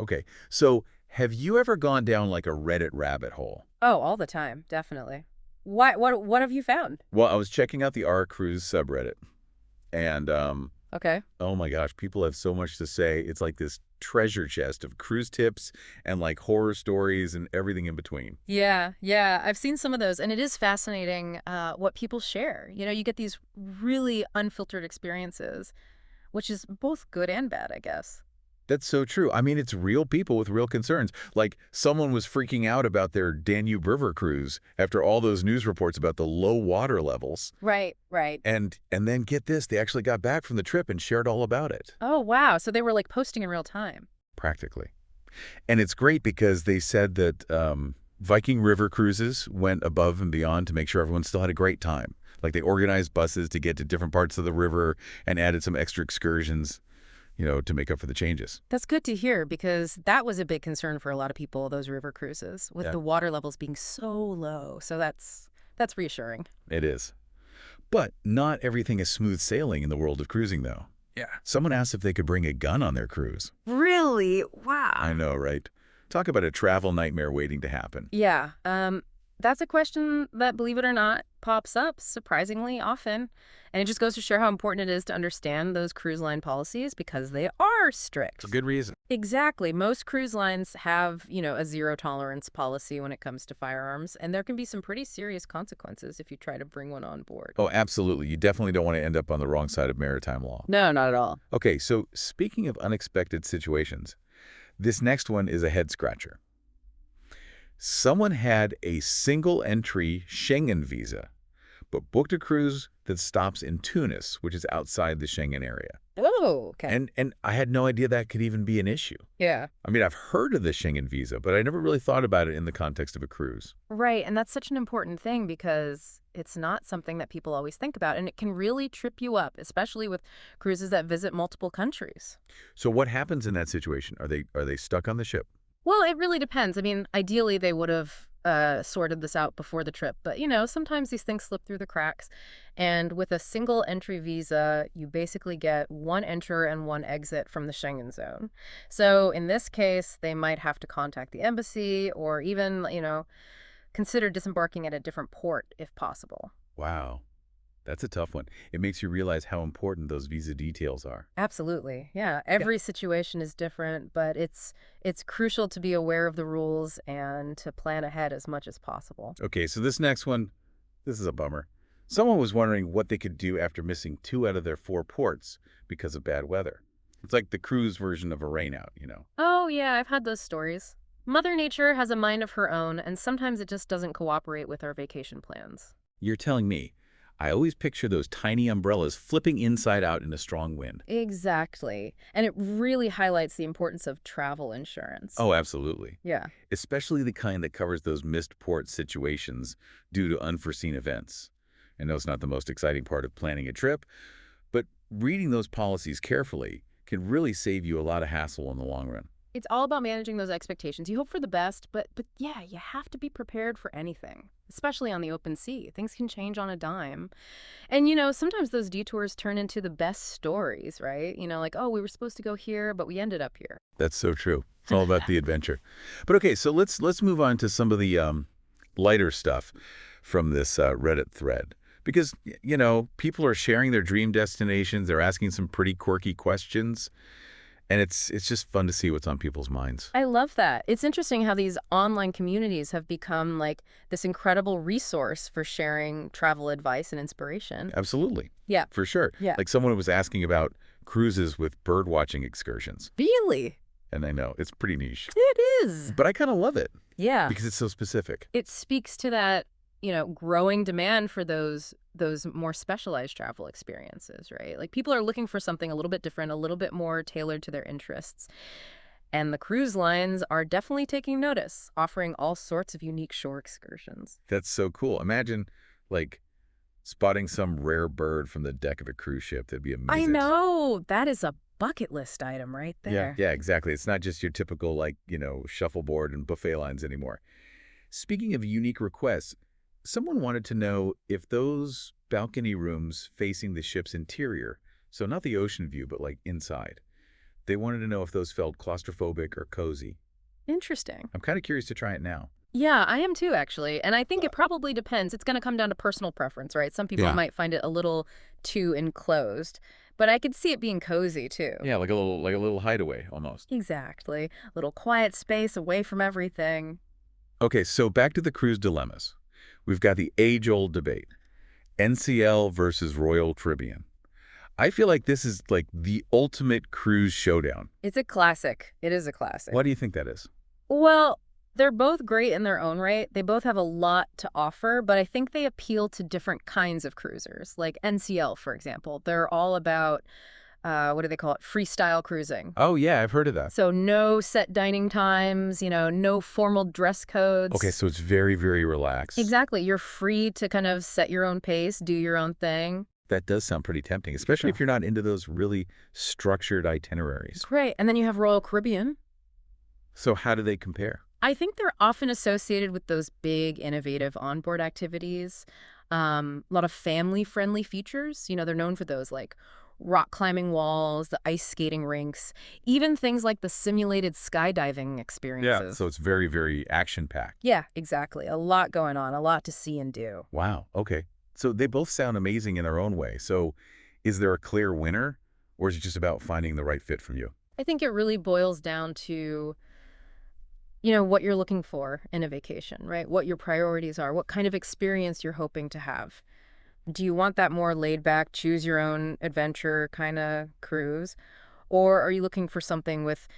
Okay. So have you ever gone down like a Reddit rabbit hole? Oh, all the time, definitely. What have you found? Well, I was checking out the R Cruise subreddit, and Okay. oh my gosh, people have so much to say. It's like this treasure chest of cruise tips and like horror stories and everything in between. Yeah, yeah, I've seen some of those, and it is fascinating what people share. You get these really unfiltered experiences, which is both good and bad, I guess. That's so true. I mean, it's real people with real concerns. Like someone was freaking out about their Danube River cruise after all those news reports about the low water levels. Right, right. And then get this, they actually got back from the trip and shared all about it, Oh, wow. So they were like posting in real time. practically. And it's great because they said that Viking River cruises went above and beyond to make sure everyone still had a great time. Like they organized buses to get to different parts of the river and added some extra excursions, to make up for the changes. That's good to hear because that was a big concern for a lot of people, those river cruises, with Yeah, the water levels being so low. So that's reassuring. it is. But not everything is smooth sailing in the world of cruising, though. Yeah. Someone asked if they could bring a gun on their cruise. Really? I Wow. know, right? Talk about a travel nightmare waiting to happen. Yeah. That's a question that, believe it or not, pops up surprisingly often. And it just goes to show how important it is to understand those cruise line policies because they are For strict. good reason. Exactly. Most cruise lines have, a zero tolerance policy when it comes to firearms, and there can be some pretty serious consequences if you try to bring one on board. Oh, absolutely. You definitely don't want to end up on the wrong side of maritime law. No, not at all. Okay, so speaking of unexpected situations, this next one is a head scratcher. Someone had a single entry Schengen visa, but booked a cruise that stops in Tunis, which is outside the Schengen area. Oh, okay. And I had no idea that could even be an issue. Yeah. I mean, I've heard of the Schengen visa, but I never really thought about it in the context of a cruise. Right. And that's such an important thing because it's not something that people always think about. And it can really trip you up, especially with cruises that visit multiple countries. So what happens in that situation? Are they stuck on the ship? Well, it really depends. I mean, ideally, they would have sorted this out before the trip. But, sometimes these things slip through the cracks. And with a single entry visa, you basically get one enter and one exit from the Schengen zone. So in this case, they might have to contact the embassy or even, consider disembarking at a different port if possible. Wow, that's a tough one. It makes you realize how important those visa details are. Absolutely. Yeah. Yeah. Every situation is different, but it's crucial to be aware of the rules and to plan ahead as much as possible. Okay, so this next one, this is a bummer. Someone was wondering what they could do after missing 2 out of their 4 ports because of bad weather. It's like the cruise version of a rainout. Oh, yeah, I've had those stories. Mother Nature has a mind of her own, and sometimes it just doesn't cooperate with our vacation plans. You're telling me. I always picture those tiny umbrellas flipping inside out in a strong wind. Exactly. And it really highlights the importance of travel insurance. Oh, absolutely. Yeah. Especially the kind that covers those missed port situations due to unforeseen events. I know it's not the most exciting part of planning a trip, but reading those policies carefully can really save you a lot of hassle in the long run. It's all about managing those expectations. You hope for the best, but yeah, you have to be prepared for anything, especially on the open sea. Things can change on a dime. And sometimes those detours turn into the best stories, right? Like, oh, we were supposed to go here, but we ended up here. That's so true. It's all about the adventure. But okay, so let's move on to some of the lighter stuff from this Reddit thread. Because, people are sharing their dream destinations. They're asking some pretty quirky questions. And it's just fun to see what's on people's minds. I love that. It's interesting how these online communities have become like this incredible resource for sharing travel advice and inspiration. Absolutely. Yeah. For sure. Yeah. Like someone was asking about cruises with bird watching excursions. Really? And I know, it's pretty niche. It is. But I kind of love it Yeah. because it's so specific. It speaks to that, growing demand for those more specialized travel experiences, right? Like people are looking for something a little bit different, a little bit more tailored to their interests. And the cruise lines are definitely taking notice, offering all sorts of unique shore excursions. That's so cool. Imagine, like, spotting some rare bird from the deck of a cruise ship. That'd be I amazing. know. That is a bucket list item right Yeah, there. yeah, exactly. It's not just your typical, like, shuffleboard and buffet lines anymore. Speaking of unique requests, someone wanted to know if those balcony rooms facing the ship's interior, so not the ocean view, but like inside, They wanted to know if those felt claustrophobic or cozy. Interesting. I'm kind of curious to try it now. Yeah, I am too, actually. And I think it probably depends. It's going to come down to personal preference, right? Some people Yeah. might find it a little too enclosed, but I could see it being cozy too. Yeah, like a little hideaway almost. Exactly. Little quiet space away from everything. Okay, so back to the cruise dilemmas. We've got the age-old debate, NCL versus Royal Caribbean. I feel like this is like the ultimate cruise showdown. It's a classic. It is a Why classic. do you think that is? Well, they're both great in their own right. They both have a lot to offer, but I think they appeal to different kinds of cruisers. Like NCL, for example. They're all about, what do they call it? Freestyle cruising. Oh, yeah, I've heard of that. So no set dining times, no formal dress Okay, codes. so it's very, very relaxed. Exactly. You're free to kind of set your own pace, do your own thing. That does sound pretty tempting, especially Sure. if you're not into those really structured itineraries. Great. And then you have Royal Caribbean. So how do they compare? I think they're often associated with those big, innovative onboard activities. A lot of family-friendly features. They're known for those, like rock climbing walls, the ice skating rinks, even things like the simulated skydiving Yeah, experiences. so it's very, very action-packed. Yeah, exactly. A lot going on, a lot to see and do. Wow, okay. So they both sound amazing in their own way. So is there a clear winner, or is it just about finding the right fit from you? I think it really boils down to, what you're looking for in a vacation, right? What your priorities are, what kind of experience you're hoping to have. Do you want that more laid back, choose your own adventure kind of cruise? Or are you looking for something with,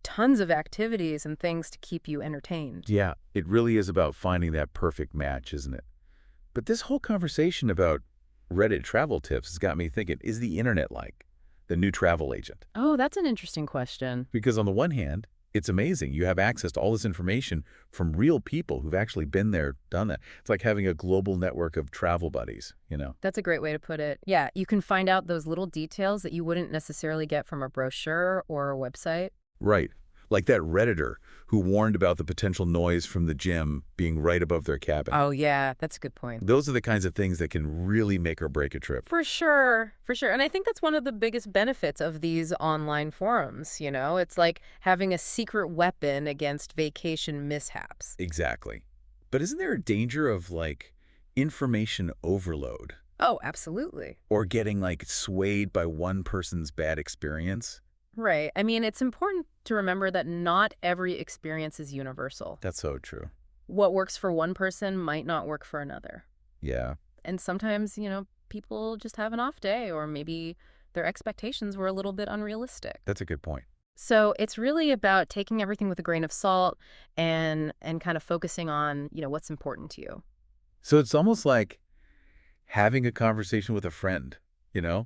tons of activities and things to keep you entertained? Yeah, it really is about finding that perfect match, isn't it? But this whole conversation about Reddit travel tips has got me thinking, is the internet like the new travel agent? Oh, that's an interesting question. Because on the one hand, it's amazing. You have access to all this information from real people who've actually been there, done that. It's like having a global network of travel buddies. That's a great way to put it. Yeah, you can find out those little details that you wouldn't necessarily get from a brochure or a website. Right. Like that Redditor who warned about the potential noise from the gym being right above their cabin. Oh, yeah, that's a good point. Those are the kinds of things that can really make or break a trip. For sure, for sure. And I think that's one of the biggest benefits of these online forums. It's like having a secret weapon against vacation mishaps. Exactly. But isn't there a danger of like information overload Oh, absolutely. or getting like swayed by one person's bad experience? Right. I mean, it's important to remember that not every experience is universal. That's so true. What works for one person might not work for another. Yeah. And sometimes, people just have an off day, or maybe their expectations were a little bit unrealistic. That's a good point. So it's really about taking everything with a grain of salt and kind of focusing on, what's important to you. So it's almost like having a conversation with a friend.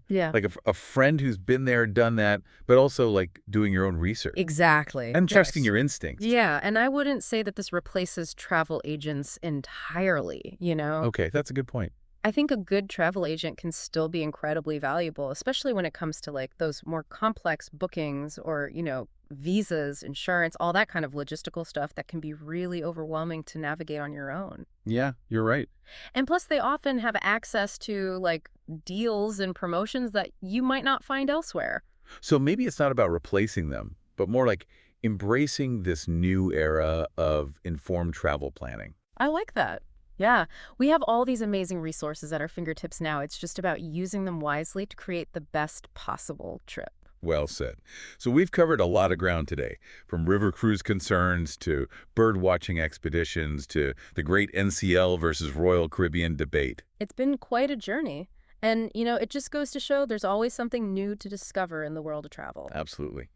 Yeah. Like a friend who's been there, done that, but also like doing your own research Exactly. and trusting Yes. your instincts. Yeah, and I wouldn't say that this replaces travel agents entirely. Okay, that's a good point. I think a good travel agent can still be incredibly valuable, especially when it comes to like those more complex bookings or, visas, insurance, all that kind of logistical stuff that can be really overwhelming to navigate on your own. Yeah, you're right. And plus, they often have access to like deals and promotions that you might not find elsewhere. So maybe it's not about replacing them, but more like embracing this new era of informed travel planning. I like that. Yeah, we have all these amazing resources at our fingertips now. It's just about using them wisely to create the best possible trip. Well said. So we've covered a lot of ground today, from river cruise concerns to bird watching expeditions to the great NCL versus Royal Caribbean debate. It's been quite a journey. And, it just goes to show there's always something new to discover in the world of travel. Absolutely.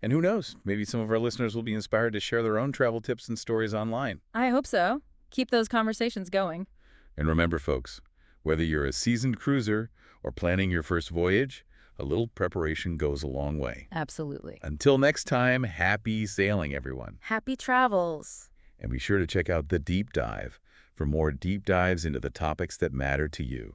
And who knows, maybe some of our listeners will be inspired to share their own travel tips and stories online. I hope so. Keep those conversations going. And remember, folks, whether you're a seasoned cruiser or planning your first voyage, a little preparation goes a long way. Absolutely. Until next time, happy sailing, everyone. Happy travels. And be sure to check out The Deep Dive for more deep dives into the topics that matter to you.